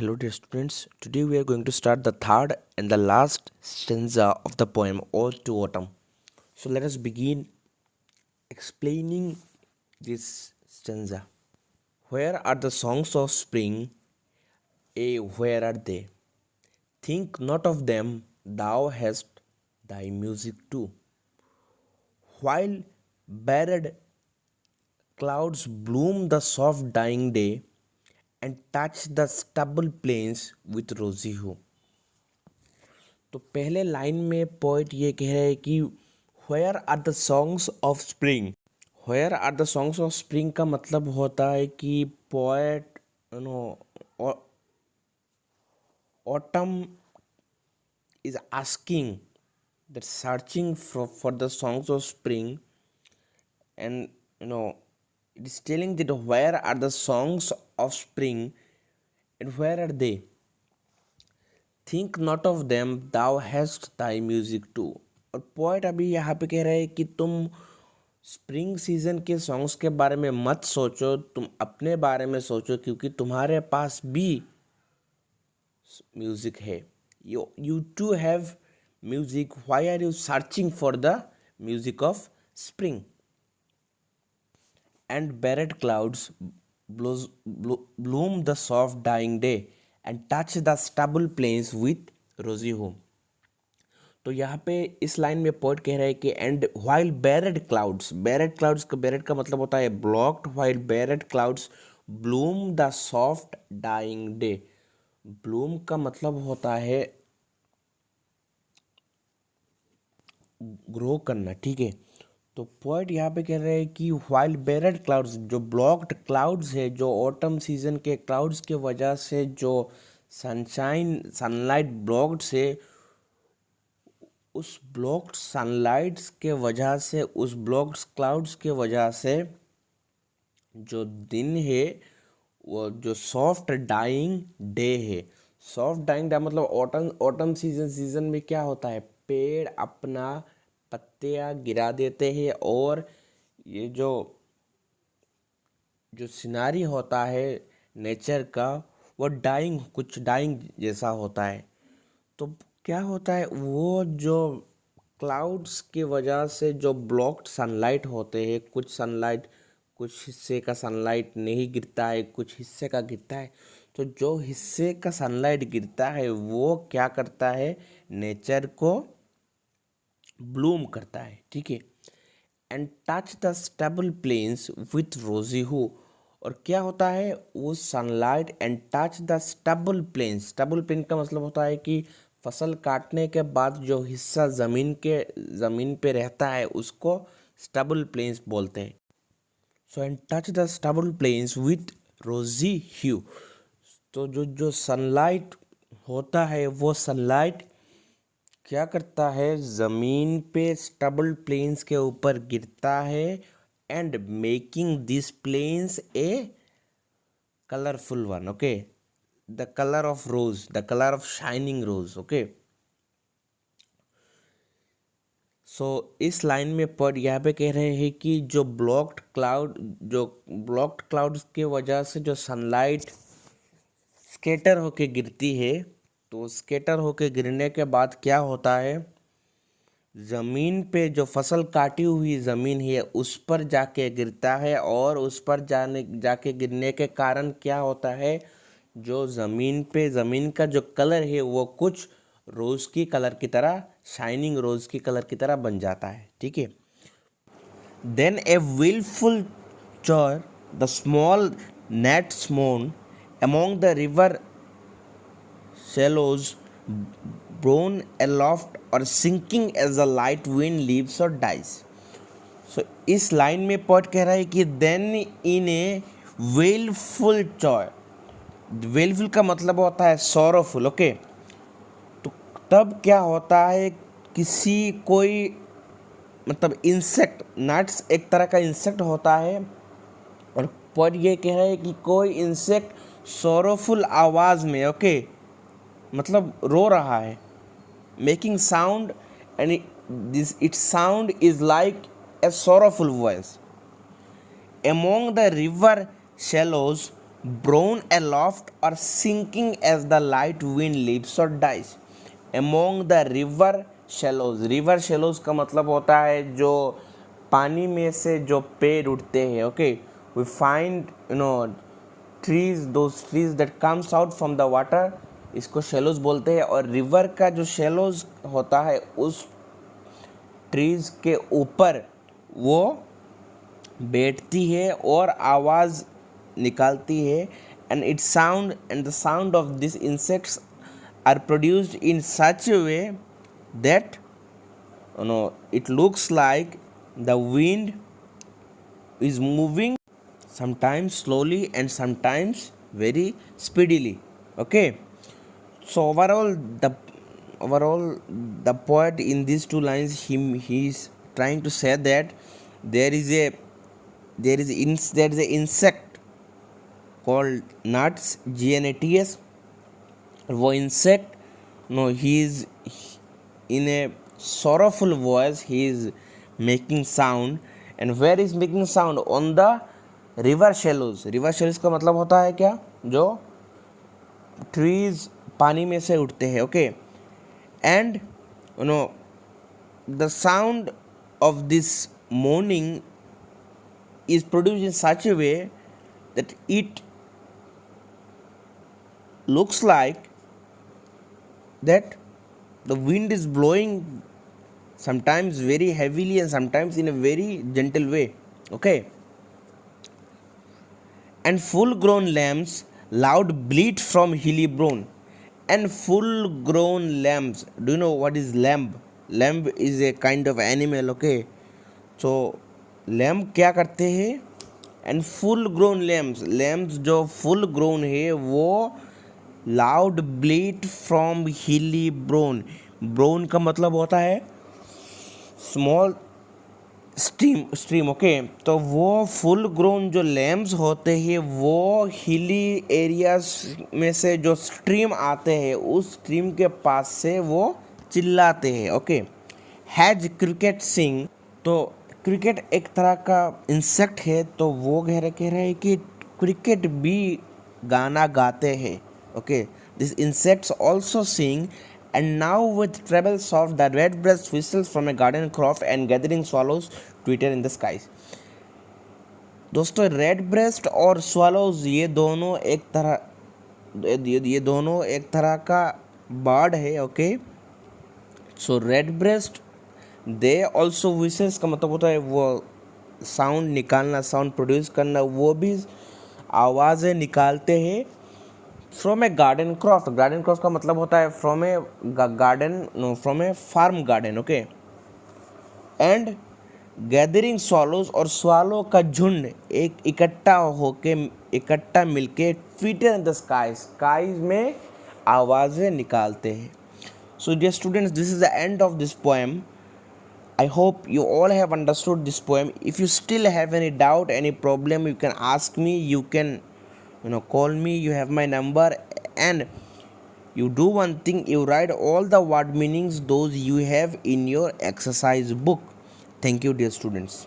Hello, dear students. Today we are going to start the third and the last stanza of the poem Ode to Autumn. So let us begin explaining this stanza. Where are the songs of spring? Where are they? Think not of them, thou hast thy music too. While barred clouds bloom the soft dying day and touch the stubble plains with rosy hue. तो पहले line में poet ये कह रहे हैं कि where are the songs of spring. Where are the songs of spring का मतलब होता है कि poet autumn is asking that searching for the songs of spring, and it is telling that where are the songs of spring and where are they. Think not of them, thou hast thy music too. और poet अभी यहाँ पे कह रहे हैं कि तुम spring season के सॉन्ग्स के बारे में मत सोचो, तुम अपने बारे में सोचो क्योंकि तुम्हारे पास भी म्यूजिक है. You too have music. Why are you searching for the music of spring? And barred clouds bloom the soft dying day and touch the stubble plains with rosy hue. तो यहाँ पे इस लाइन में पोएट कह रहे हैं कि एंड व्हाइल बैरेड क्लाउड्स का बैरेड का मतलब होता है blocked. While barred clouds bloom the soft dying day. Bloom का मतलब होता है ग्रो करना, ठीक है. तो पोएट यहाँ पे कह रहे हैं कि व्हाइल बैरेड क्लाउड्स, जो ब्लॉक्ड क्लाउड्स है, जो ऑटम सीजन के क्लाउड्स के वजह से जो सनलाइट ब्लॉक्ड से, उस ब्लॉक्ड सनलाइट्स के वजह से, उस ब्लॉक्ड क्लाउड्स के वजह से जो दिन है वो जो सॉफ्ट डाइंग डे है. सॉफ्ट डाइंग डे मतलब ऑटम सीजन में क्या होता है, पेड़ अपना पत्तियाँ गिरा देते हैं और ये जो सिनारी होता है नेचर का वो कुछ डाइंग जैसा होता है. तो क्या होता है, वो जो क्लाउड्स की वजह से जो ब्लॉक्ड सनलाइट होते हैं, कुछ हिस्से का सनलाइट नहीं गिरता है, कुछ हिस्से का गिरता है. तो जो हिस्से का सनलाइट गिरता है वो क्या करता है, नेचर को ब्लूम करता है, ठीक है. And touch the stable plains with rosy hue. और क्या होता है, वो sunlight and touch the stable plain का मतलब होता है कि फसल काटने के बाद जो हिस्सा ज़मीन पे रहता है उसको स्टेबल प्लेन्स बोलते हैं. So and touch the stable plains with rosy hue. तो जो सनलाइट होता है वो सनलाइट क्या करता है, ज़मीन पे स्टेबल प्लेन्स के ऊपर गिरता है and making this plains a colourful one. Okay, the colour of rose, the colour of shining rose. Okay, so इस लाइन में पोएट यहाँ पे कह रहे हैं कि जो ब्लॉक्ड क्लाउड्स के वजह से जो सनलाइट स्केटर होके गिरती है, तो स्केटर होके गिरने के बाद क्या होता है, ज़मीन पे जो फसल काटी हुई ज़मीन है उस पर जाके गिरता है और उस पर जाके गिरने के कारण क्या होता है, जो ज़मीन का जो कलर है वो कुछ रोज़ की कलर की तरह, शाइनिंग रोज़ की कलर की तरह बन जाता है, ठीक है. देन ए विलफुल चोर द स्मॉल नेट्स मोन among the river shallows blown aloft or sinking as the light wind leaves or dies. So इस लाइन में पोएट कह रहा है कि then in a wailful joy. वेलफुल का मतलब होता है sorrowful. ओके, तो तब क्या होता है, कोई मतलब इंसेक्ट, नट्स एक तरह का इंसेक्ट होता है, और पोएट ये कह रहा है कि कोई इंसेक्ट सोरोफुल आवाज़ में, ओके, मतलब रो रहा है, making sound and it's sound is like a sorrowful voice. Among the river shallows blown aloft or sinking as the light wind leaves or dies among the river shallows. river shallows का मतलब होता है जो पानी में से जो पेड़ उठते हैं. Okay, we find trees, those trees that comes out from the water, इसको shallows बोलते हैं. और river का जो shallows होता है उस ट्रीज के ऊपर वो बैठती है और आवाज़ निकालती है. And it sound and the sound of this insects are produced in such a way that it looks like the wind is moving sometimes slowly and sometimes very speedily. Okay, so overall the poet in these two lines he is trying to say that there is an insect called nuts, gnats. वो insect, he is in a sorrowful voice, he is making sound. And where is making sound? On the river shallows. river shallows का मतलब होता है क्या? जो trees पानी में से उठते हैं. Okay, and the sound of this moaning is produced in such a way that it looks like that the wind is blowing sometimes very heavily and sometimes in a very gentle way. Okay, and full grown lambs loud bleat from hilly brown. And full grown lambs, do you know what is lamb? lamb is a kind of animal. Okay, so lamb क्या करते हैं? And full grown lamps जो full grown है वो loud ब्लीट from हिली brown का मतलब होता है स्मॉल स्ट्रीम. ओके, तो वो फुल ग्रोन जो लैम्स होते हैं वो हिली एरियाज में से जो स्ट्रीम आते हैं उस स्ट्रीम के पास से वो चिल्लाते हैं. ओके, हैज क्रिकेट सिंग, तो क्रिकेट एक तरह का इंसेक्ट है, तो वो कह रहे हैं कि क्रिकेट भी गाना गाते हैं. Okay, this insects also sing. And now with treble soft, the redbreast whistles from a garden croft and gathering swallows twitter in the skies. दोस्तों, रेडब्रेस्ट और swallows ये दोनों एक तरह का बर्ड है. Okay, so redbreast they also whistles का मतलब होता है वो साउंड निकालना, साउंड प्रोड्यूस करना, वो भी आवाज़ें निकालते हैं from a garden croft. Garden croft का मतलब होता है from a garden, from a farm garden. Okay, and gathering swallows, और स्वॉलो का झुंड एक इकट्ठा मिलके ट्विटर इन द स्काईज में आवाज़ें निकालते हैं. So dear students, this is the end of this poem. I hope you all have understood this poem. If you still have any doubt, any problem, you can ask me. You can call me. You have my number. And you do one thing, you write all the word meanings those you have in your exercise book. Thank you, dear students.